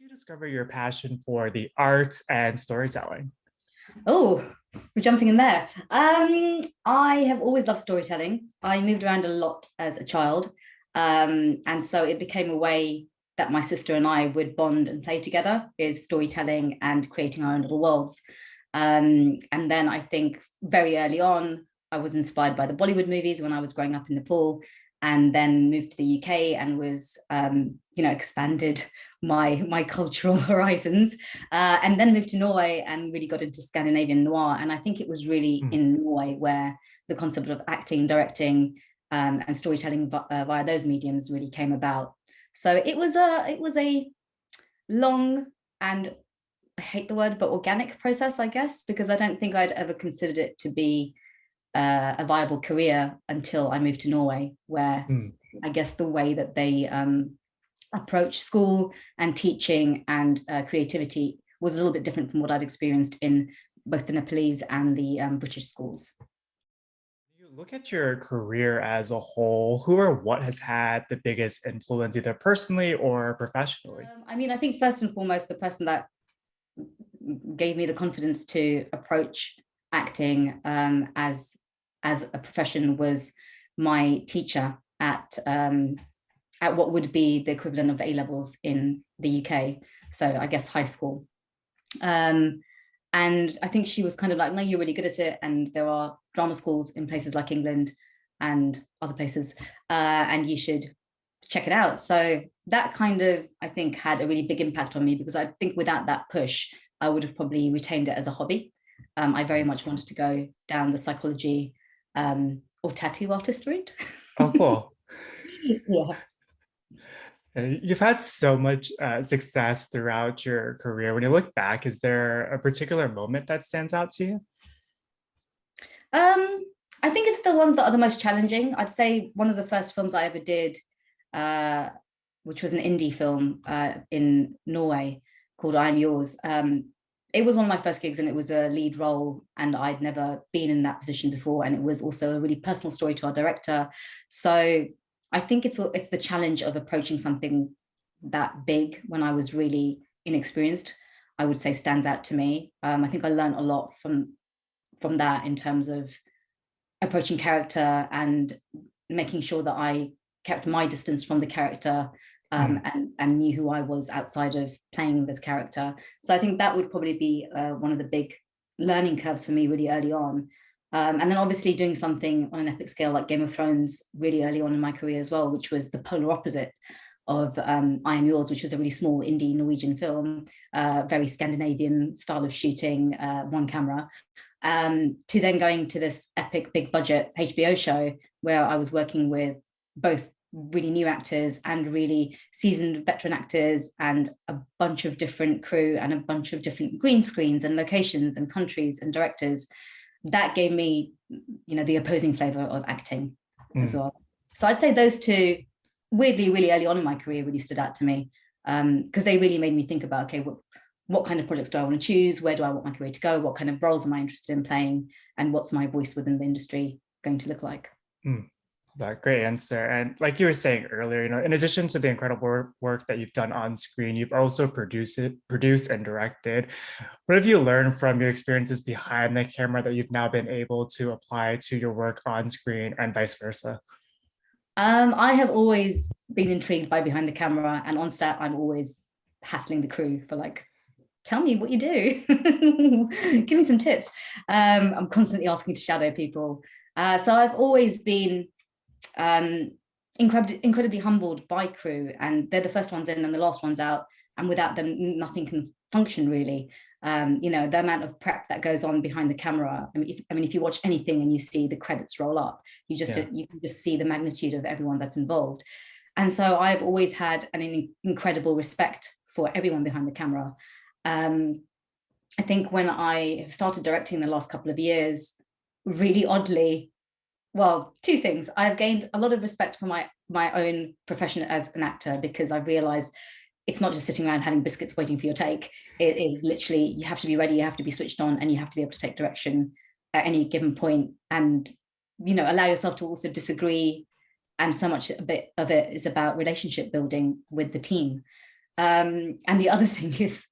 you discover your passion for the arts and storytelling? Oh, we're jumping in there. I have always loved storytelling. I moved around a lot as a child. And so it became a way that my sister and I would bond and play together is storytelling and creating our own little worlds. And then I think very early on, I was inspired by the Bollywood movies when I was growing up in Nepal, and then moved to the UK and was, expanded my cultural horizons, and then moved to Norway and really got into Scandinavian noir. And I think it was really Hmm. in Norway where the concept of acting, directing, and storytelling via those mediums really came about. So it was a long and, I hate the word, but organic process, I guess, because I don't think I'd ever considered it to be a viable career until I moved to Norway, where Hmm. I guess the way that they approach school and teaching and creativity was a little bit different from what I'd experienced in both the Nepalese and the British schools. You look at your career as a whole, who or what has had the biggest influence, either personally or professionally? I mean, I think first and foremost, the person that gave me the confidence to approach acting as a profession was my teacher at what would be the equivalent of A levels in the UK. So I guess high school. Um, and I think she was kind of like, no, you're really good at it. And there are drama schools in places like England and other places, and you should check it out. So that kind of, I think, had a really big impact on me because I think without that push, I would have probably retained it as a hobby. I very much wanted to go down the psychology or tattoo artist route. Oh, cool. Yeah. You've had so much success throughout your career. When you look back, is there a particular moment that stands out to you? Um, I think it's the ones that are the most challenging. I'd say one of the first films I ever did, uh, which was an indie film in Norway called I'm Yours. It was one of my first gigs and it was a lead role, and I'd never been in that position before. And it was also a really personal story to our director. So I think it's the challenge of approaching something that big when I was really inexperienced. I would say stands out to me. I think I learned a lot from that in terms of approaching character and making sure that I kept my distance from the character, Hmm. and knew who I was outside of playing this character. So I think that would probably be one of the big learning curves for me really early on. And then obviously doing something on an epic scale like Game of Thrones really early on in my career as well, which was the polar opposite of I Am Yours, which was a really small indie Norwegian film, very Scandinavian style of shooting, one camera, to then going to this epic big budget HBO show where I was working with both really new actors and really seasoned veteran actors and a bunch of different crew and a bunch of different green screens and locations and countries and directors. That gave me, the opposing flavor of acting as Hmm. well. So I'd say those two, weirdly, really early on in my career, really stood out to me, because they really made me think about, okay, what kind of projects do I want to choose? Where do I want my career to go? What kind of roles am I interested in playing? And what's my voice within the industry going to look like? Hmm. That great answer. And like you were saying earlier, in addition to the incredible work that you've done on screen, you've also produced and directed. What have you learned from your experiences behind the camera that you've now been able to apply to your work on screen and vice versa? I have always been intrigued by behind the camera, and on set, I'm always hassling the crew for like, tell me what you do, give me some tips. I'm constantly asking to shadow people. So I've always been um, incredibly humbled by crew, and they're the first ones in and the last ones out, and without them nothing can function really. The amount of prep that goes on behind the camera. I mean, if you watch anything and you see the credits roll up, Yeah. you can just see the magnitude of everyone that's involved. And so I've always had an incredible respect for everyone behind the camera. um, I think when I have started directing the last couple of years, really oddly, well, two things. I've gained a lot of respect for my own profession as an actor, because I've realized it's not just sitting around having biscuits waiting for your take. It is literally, you have to be ready, you have to be switched on, and you have to be able to take direction at any given point, and allow yourself to also disagree. And so much a bit of it is about relationship building with the team. And the other thing is,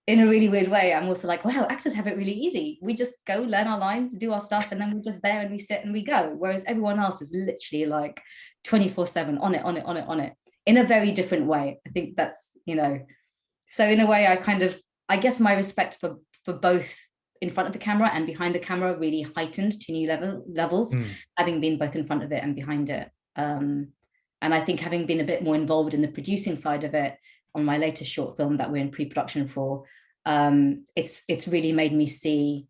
in a really weird way, I'm also like, wow, actors have it really easy. We just go learn our lines, do our stuff, and then we're just there and we sit and we go. Whereas everyone else is literally like 24/7 on it, on it, on it, on it, in a very different way. I think that's, so in a way, I guess my respect for both in front of the camera and behind the camera really heightened to new levels, having been both in front of it and behind it. And I think having been a bit more involved in the producing side of it on my latest short film that we're in pre-production for, it's really made me see,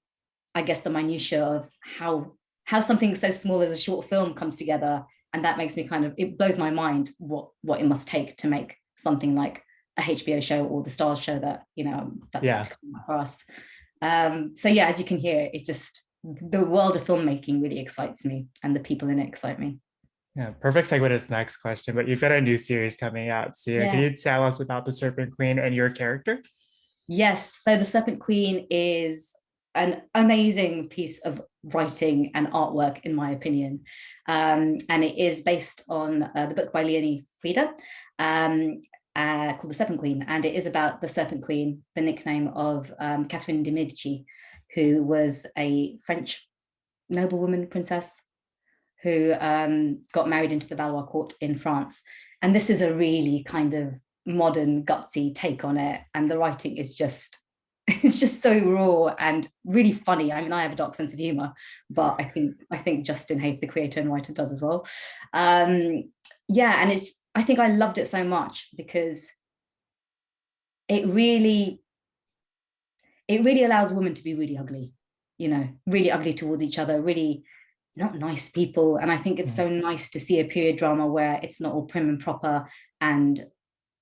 I guess, the minutiae of how something so small as a short film comes together. And that makes me it blows my mind what it must take to make something like a HBO show or the Stars show that, that's to come out for us. So yeah, as you can hear, it's just the world of filmmaking really excites me, and the people in it excite me. Yeah, perfect segue to this next question, but you've got a new series coming out soon. Can you tell us about the Serpent Queen and your character? Yes, so the Serpent Queen is an amazing piece of writing and artwork, in my opinion. And it is based on the book by Leonie Frieda, called The Serpent Queen. And it is about the Serpent Queen, the nickname of Catherine de' Medici, who was a French noblewoman princess who got married into the Valois court in France. And this is a really kind of modern, gutsy take on it. And the writing is just, it's just so raw and really funny. I mean, I have a dark sense of humor, but I think Justin Hayth, the creator and writer, does as well. Yeah, and I think I loved it so much because it really allows women to be really ugly, really ugly towards each other, really not nice people. And I think it's so nice to see a period drama where it's not all prim and proper, and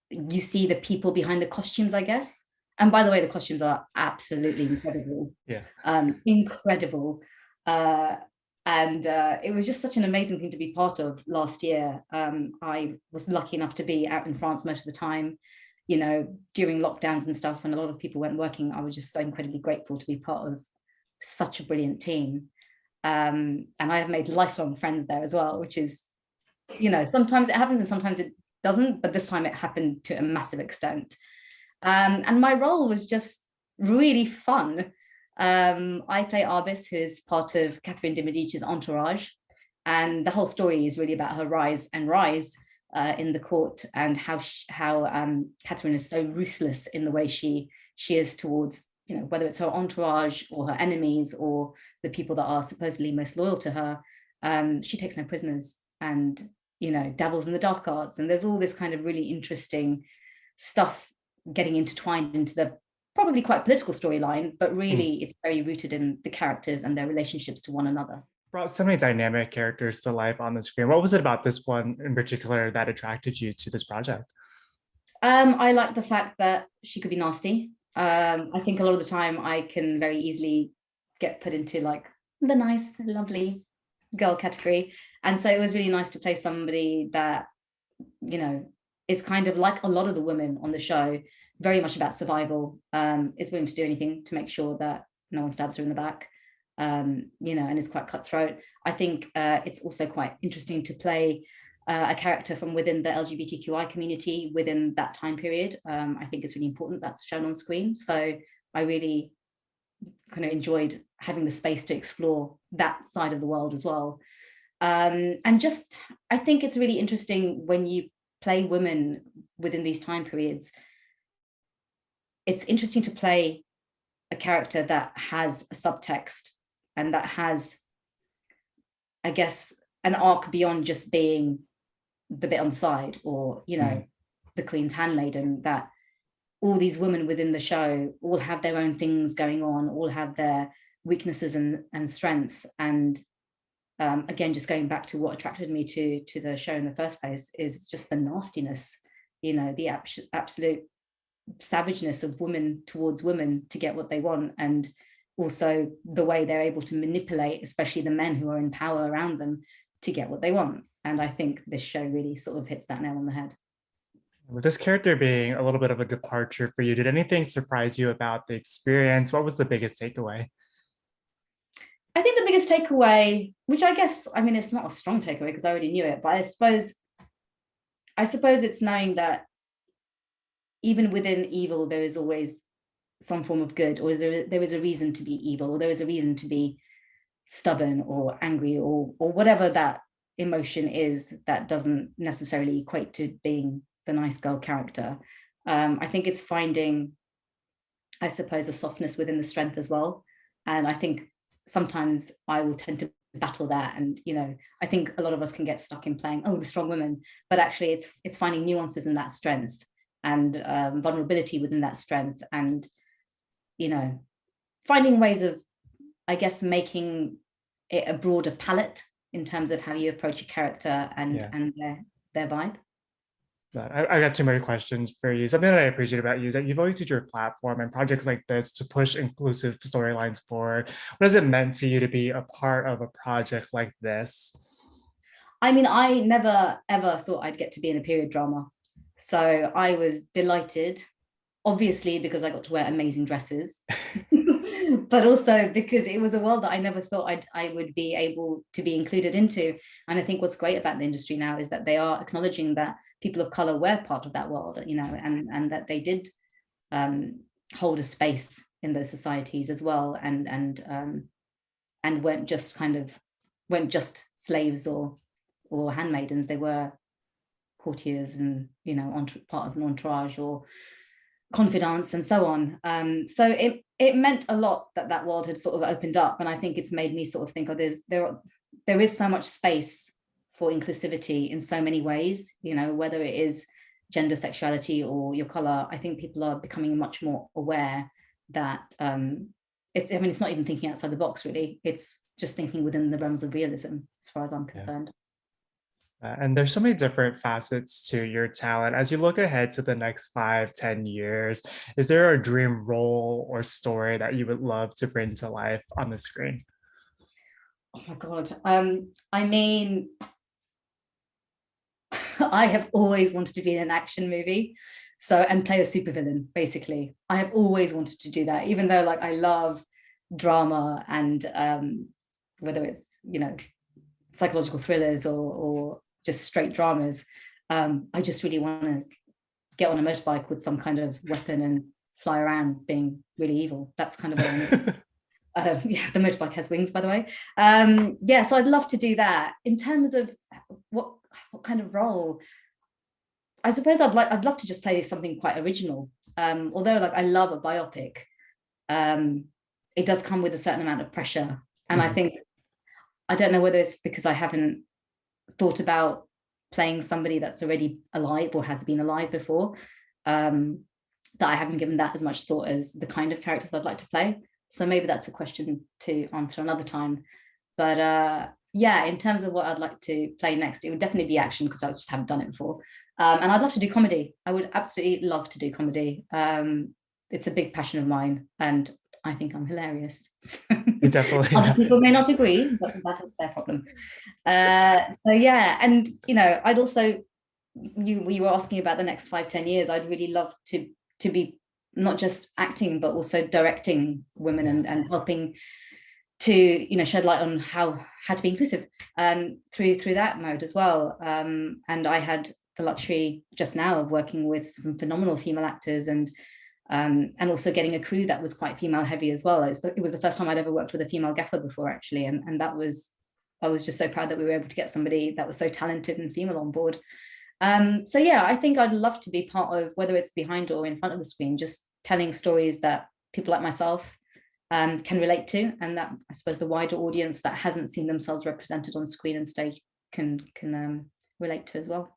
you see the people behind the costumes, I guess. And by the way, the costumes are absolutely incredible. Yeah. Incredible. And it was just such an amazing thing to be part of last year. I was lucky enough to be out in France most of the time, during lockdowns and stuff, and a lot of people weren't working. I was just so incredibly grateful to be part of such a brilliant team. And I have made lifelong friends there as well, which is, sometimes it happens and sometimes it doesn't, but this time it happened to a massive extent. And my role was just really fun. I play Arbis, who is part of Catherine de' Medici's entourage, and the whole story is really about her rise in the court, and how Catherine is so ruthless in the way she is towards, whether it's her entourage or her enemies or the people that are supposedly most loyal to her. She takes no prisoners and, dabbles in the dark arts. And there's all this kind of really interesting stuff getting intertwined into the probably quite political storyline, but really it's very rooted in the characters and their relationships to one another. Brought so many dynamic characters to life on the screen. What was it about this one in particular that attracted you to this project? I like the fact that she could be nasty. I think a lot of the time I can very easily get put into like the nice, lovely girl category. And so it was really nice to play somebody that, is kind of like a lot of the women on the show, very much about survival, is willing to do anything to make sure that no one stabs her in the back, and is quite cutthroat. I think it's also quite interesting to play a character from within the LGBTQI community within that time period. I think it's really important that's shown on screen. So I really kind of enjoyed having the space to explore that side of the world as well. And just, I think it's really interesting when you play women within these time periods. It's interesting to play a character that has a subtext and that has, I guess, an arc beyond just being the bit on the side or, the Queen's handmaiden, that all these women within the show all have their own things going on, all have their weaknesses and strengths. And again, just going back to what attracted me to the show in the first place is just the nastiness, the absolute savageness of women towards women to get what they want, and also the way they're able to manipulate, especially the men who are in power around them, to get what they want. And I think this show really sort of hits that nail on the head. With this character being a little bit of a departure for you, did anything surprise you about the experience? What was the biggest takeaway? I think the biggest takeaway, which I guess, I mean, it's not a strong takeaway because I already knew it, but I suppose it's knowing that even within evil, there is always some form of good, or there is a reason to be evil, or there is a reason to be stubborn or angry, or whatever that emotion is that doesn't necessarily equate to being the nice girl character. I think it's finding, I suppose, a softness within the strength as well. And I think sometimes I will tend to battle that. And, you know, I think a lot of us can get stuck in playing, oh, the strong woman, but actually it's finding nuances in that strength and vulnerability within that strength. And, you know, finding ways of, I guess, making it a broader palette in terms of how you approach a character and Yeah. and their vibe. I got two more questions for you. Something that I appreciate about you is that you've always used your platform and projects like this to push inclusive storylines forward. What has it meant to you to be a part of a project like this? I mean, I never ever thought I'd get to be in a period drama. So I was delighted, obviously, because I got to wear amazing dresses, but also because it was a world that I never thought I would be able to be included into. And I think what's great about the industry now is that they are acknowledging that people of color were part of that world, you know, and that they did hold a space in those societies as well, and weren't just slaves or handmaidens. They were courtiers and, you know, part of an entourage or confidants and so on. So it meant a lot that that world had sort of opened up, and I think it's made me sort of think, oh, there is so much space for inclusivity in so many ways, you know, whether it is gender, sexuality, or your color. I think people are becoming much more aware that it's not even thinking outside the box, really. It's just thinking within the realms of realism, as far as I'm concerned. And there's so many different facets to your talent. As you look ahead to the next 5, 10 years, is there a dream role or story that you would love to bring to life on the screen? Oh my God. I mean, I have always wanted to be in an action movie. So, and play a supervillain, basically. I have always wanted to do that, even though like I love drama and whether it's, you know, psychological thrillers or just straight dramas. I just really want to get on a motorbike with some kind of weapon and fly around being really evil. That's kind of what I want. Yeah, the motorbike has wings, by the way. Yeah, so I'd love to do that. In terms of what kind of role, I suppose I'd love to just play something quite original. Although like I love a biopic, it does come with a certain amount of pressure. And I think, I don't know whether it's because I haven't thought about playing somebody that's already alive or has been alive before, that I haven't given that as much thought as the kind of characters I'd like to play. So maybe that's a question to answer another time. But yeah, in terms of what I'd like to play next, it would definitely be action because I just haven't done it before. And I'd love to do comedy. I would absolutely love to do comedy. It's a big passion of mine, and I think I'm hilarious. You definitely Other have. people may not agree, but that is their problem. So yeah, and you know, I'd also, you were asking about the next 5, 10 years. I'd really love to be not just acting but also directing women and helping to, you know, shed light on how to be inclusive through that mode as well. And I had the luxury just now of working with some phenomenal female actors and also getting a crew that was quite female heavy as well. It was the first time I'd ever worked with a female gaffer before, actually, and that was, I was just so proud that we were able to get somebody that was so talented and female on board. So yeah, I think I'd love to be part of, whether it's behind or in front of the screen, just telling stories that people like myself can relate to, and that I suppose the wider audience that hasn't seen themselves represented on screen and stage can relate to as well.